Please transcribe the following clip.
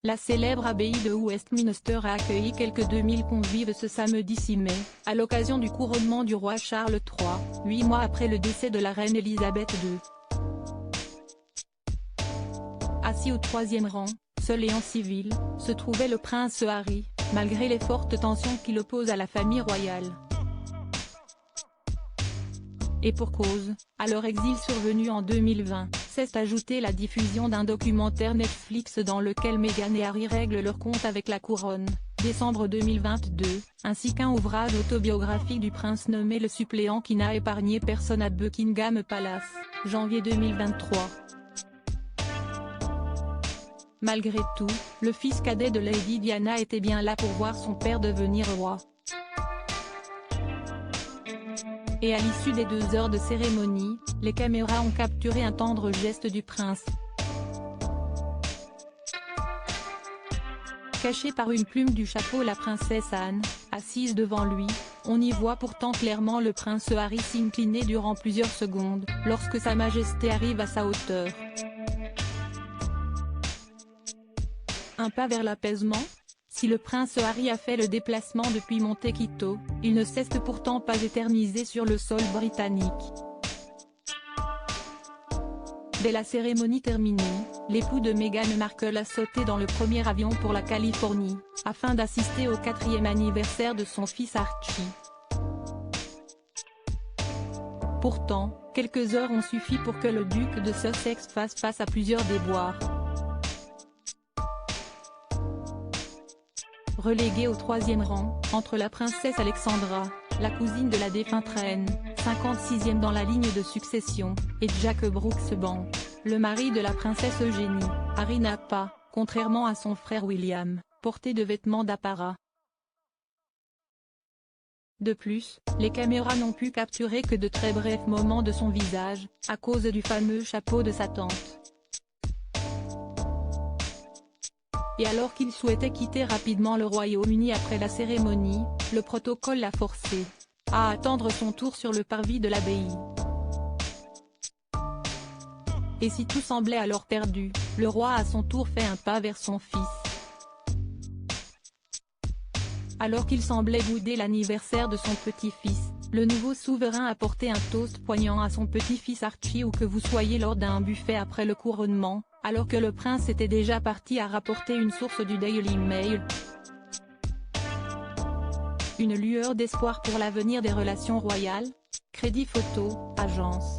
La célèbre abbaye de Westminster a accueilli quelques 2000 convives ce samedi 6 mai, à l'occasion du couronnement du roi Charles III, 8 mois après le décès de la reine Elisabeth II. Assis au troisième rang, seul et en civil, se trouvait le prince Harry, malgré les fortes tensions qui l'opposent à la famille royale. Et pour cause, à leur exil survenu en 2020, s'est ajoutée la diffusion d'un documentaire Netflix dans lequel Meghan et Harry règlent leur compte avec la couronne, décembre 2022, ainsi qu'un ouvrage autobiographique du prince nommé Le suppléant qui n'a épargné personne à Buckingham Palace, janvier 2023. Malgré tout, le fils cadet de Lady Diana était bien là pour voir son père devenir roi. Et à l'issue des 2 heures de cérémonie, les caméras ont capturé un tendre geste du prince. Cachée par une plume du chapeau la princesse Anne, assise devant lui, on y voit pourtant clairement le prince Harry s'incliner durant plusieurs secondes, lorsque sa majesté arrive à sa hauteur. Un pas vers l'apaisement ? Si le prince Harry a fait le déplacement depuis Monte Quito, il ne s'est pourtant pas éternisé sur le sol britannique. Dès la cérémonie terminée, l'époux de Meghan Markle a sauté dans le premier avion pour la Californie, afin d'assister au 4e anniversaire de son fils Archie. Pourtant, quelques heures ont suffi pour que le duc de Sussex fasse face à plusieurs déboires. Relégué au 3e rang, entre la princesse Alexandra, la cousine de la défunte reine, 56e dans la ligne de succession, et Jack Brooksbank, le mari de la princesse Eugénie, Harry n'a pas, contrairement à son frère William, porté de vêtements d'apparat. De plus, les caméras n'ont pu capturer que de très brefs moments de son visage, à cause du fameux chapeau de sa tante. Et alors qu'il souhaitait quitter rapidement le Royaume-Uni après la cérémonie, le protocole l'a forcé à attendre son tour sur le parvis de l'abbaye. Et si tout semblait alors perdu, le roi à son tour fait un pas vers son fils. Alors qu'il semblait bouder l'anniversaire de son petit-fils, le nouveau souverain a porté un toast poignant à son petit-fils Archie où que vous soyez lors d'un buffet après le couronnement, alors que le prince était déjà parti, a rapporté une source du Daily Mail. Une lueur d'espoir pour l'avenir des relations royales ? Crédit Photo, agence.